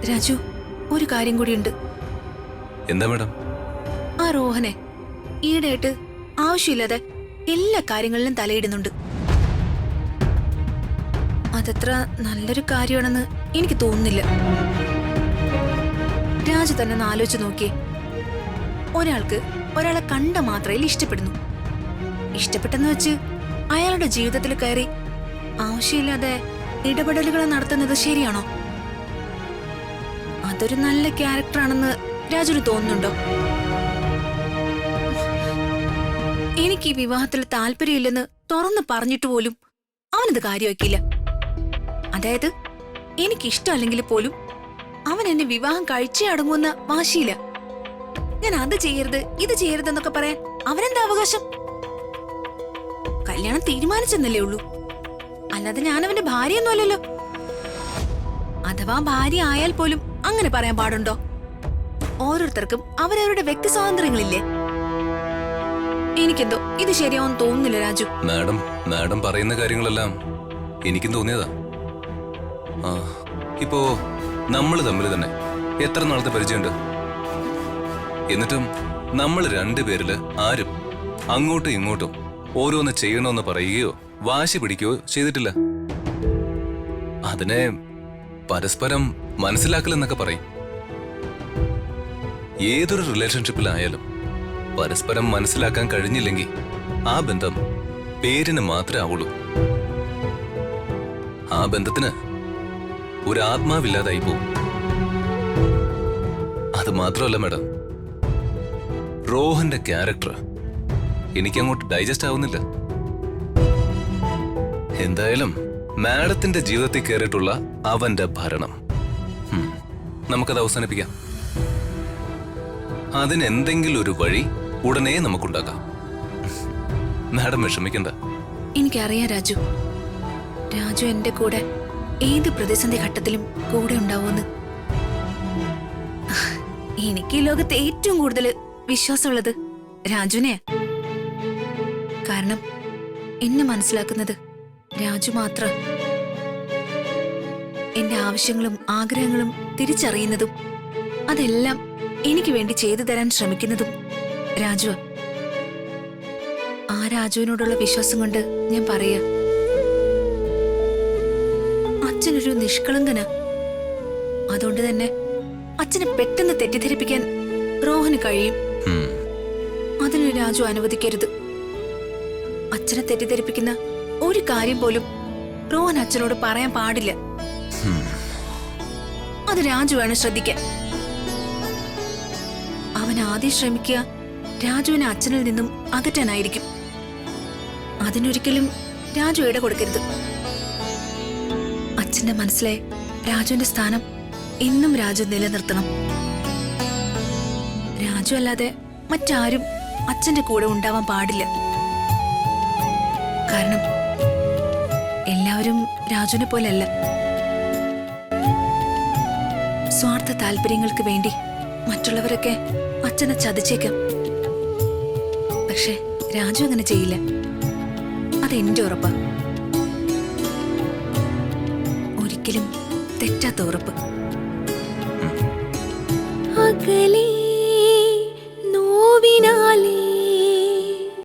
രാജു, ഒരു കാര്യം കൂടിയുണ്ട്. എന്താ മാഡം? ആ റോഹനെ ഈയിടെയായിട്ട് ആവശ്യമില്ലാതെ എല്ലാ കാര്യങ്ങളിലും തലയിടുന്നുണ്ട്. അതത്ര നല്ലൊരു കാര്യമാണെന്ന് എനിക്ക് തോന്നുന്നില്ല. രാജു തന്നെ ഒന്ന് ആലോചിച്ച് നോക്കിയേ. ഒരാൾക്ക് ഒരാളെ കണ്ട മാത്രയിൽ ഇഷ്ടപ്പെടുന്നു. ഇഷ്ടപ്പെട്ടെന്ന് വെച്ച് അയാളുടെ ജീവിതത്തിൽ കയറി ആവശ്യമില്ലാതെ ഇടപെടലുകൾ നടത്തുന്നത് ശരിയാണോ? അതൊരു നല്ല ക്യാരക്ടറാണെന്ന് രാജുന് തോന്നുന്നുണ്ടോ? എനിക്ക് ഈ വിവാഹത്തിൽ താല്പര്യമില്ലെന്ന് തുറന്ന് പറഞ്ഞിട്ട് പോലും അവനത് കാര്യമാക്കിയില്ല. അതായത് എനിക്കിഷ്ടമല്ലെങ്കിൽ പോലും അവൻ എന്നെ വിവാഹം കഴിച്ചേ അടങ്ങുന്ന വാശിയില്ല. ഞാൻ അത് ചെയ്യരുത് ഇത് ചെയ്യരുതെന്നൊക്കെ പറയാൻ അവനെന്താ അവകാശം? കല്യാണം തീരുമാനിച്ചെന്നല്ലേ ഉള്ളൂ, അല്ലാതെ ഞാൻ അവന്റെ ഭാര്യയൊന്നുമല്ലല്ലോ. അഥവാ ഭാര്യ ആയാൽ പോലും അങ്ങനെ പറയാൻ പാടുണ്ടോ? ഓരോരുത്തർക്കും അവരവരുടെ വ്യക്തി സ്വാതന്ത്ര്യങ്ങളില്ലേ? എനിക്കെന്തോ ഇത് ശരിയാവും തോന്നുന്നില്ല രാജു. മാഡം പറയുന്ന കാര്യങ്ങളെല്ലാം എനിക്കും തോന്നിയതാ. ഇപ്പോ നമ്മൾ തമ്മിൽ തന്നെ എത്ര നാളത്തെ പരിചയമുണ്ട്? എന്നിട്ടും നമ്മൾ രണ്ടുപേരില് ആരും അങ്ങോട്ടും ഇങ്ങോട്ടും ഓരോന്ന് ചെയ്യണമെന്ന് പറയുകയോ വാശി പിടിക്കുകയോ ചെയ്തിട്ടില്ല. അതിനെ പരസ്പരം മനസ്സിലാക്കലെന്നൊക്കെ പറയും. ഏതൊരു റിലേഷൻഷിപ്പിലായാലും പരസ്പരം മനസ്സിലാക്കാൻ കഴിഞ്ഞില്ലെങ്കിൽ ആ ബന്ധം പേരിന് മാത്രമേ ആവുള്ളൂ. ആ ബന്ധത്തിന് ഒരു ആത്മാവില്ലാതായി പോവും. അത് മാത്രമല്ല മാഡം, റോഹന്റെ ക്യാരക്ടർ എനിക്കങ്ങോട്ട് ഡൈജസ്റ്റ് ആവുന്നില്ല. എന്തായാലും മാഡത്തിന്റെ ജീവിതത്തിൽ കയറിയിട്ടുള്ള അവന്റെ ഭരണം നമുക്കത് അവസാനിപ്പിക്കാം. അതിനെന്തെങ്കിലും ഒരു വഴി ഉടനെ നമുക്കുണ്ടാക്കാം. മാഡം വിഷമിക്കണ്ട. എനിക്കറിയാം രാജു. രാജു എന്റെ കൂടെ ഏത് പ്രതിസന്ധി ഘട്ടത്തിലും കൂടെ ഉണ്ടാവുമെന്ന്. എനിക്ക് ഈ ലോകത്ത് ഏറ്റവും കൂടുതൽ വിശ്വാസമുള്ളത് രാജുവിനെയാ. കാരണം എന്നെ മനസ്സിലാക്കുന്നത് രാജു മാത്രം. എന്റെ ആവശ്യങ്ങളും ആഗ്രഹങ്ങളും തിരിച്ചറിയുന്നതും അതെല്ലാം എനിക്ക് വേണ്ടി ചെയ്തു തരാൻ ശ്രമിക്കുന്നതും രാജുവാ. ആ രാജുവിനോടുള്ള വിശ്വാസം കൊണ്ട് ഞാൻ പറയാ, അച്ഛനൊരു നിഷ്കളങ്കനാ. അതുകൊണ്ട് തന്നെ അച്ഛനെ പെട്ടെന്ന് തെറ്റിദ്ധരിപ്പിക്കാൻ റോഹന് കഴിയും. അതിന് രാജു അനുവദിക്കരുത്. അച്ഛനെ തെറ്റിദ്ധരിപ്പിക്കുന്ന ഒരു കാര്യം പോലും റോഹൻ അച്ഛനോട് പറയാൻ പാടില്ല. അത് രാജു വേണം ശ്രദ്ധിക്കാൻ. അവൻ ആദ്യം ശ്രമിക്കുക രാജുവിനെ അച്ഛനിൽ നിന്നും അകറ്റാനായിരിക്കും. അതിനൊരിക്കലും രാജു ഇട കൊടുക്കരുത്. അച്ഛന്റെ മനസ്സിലെ രാജുവിന്റെ സ്ഥാനം എന്നും രാജു നിലനിർത്തണം. രാജു അല്ലാതെ മറ്റാരും അച്ഛന്റെ കൂടെ ഉണ്ടാവാൻ പാടില്ല. കാരണം എല്ലാവരും രാജുവിനെ പോലെയല്ല. സ്വാർത്ഥ താല്പര്യങ്ങൾക്ക് വേണ്ടി മറ്റുള്ളവരൊക്കെ അച്ഛനെ ചതിച്ചേക്കാം. പക്ഷെ രാജു അങ്ങനെ ചെയ്യില്ല. അതെന്റെ ഉറപ്പാ. ഒരിക്കലും തെറ്റാത്ത ഉറപ്പ്. അകലേ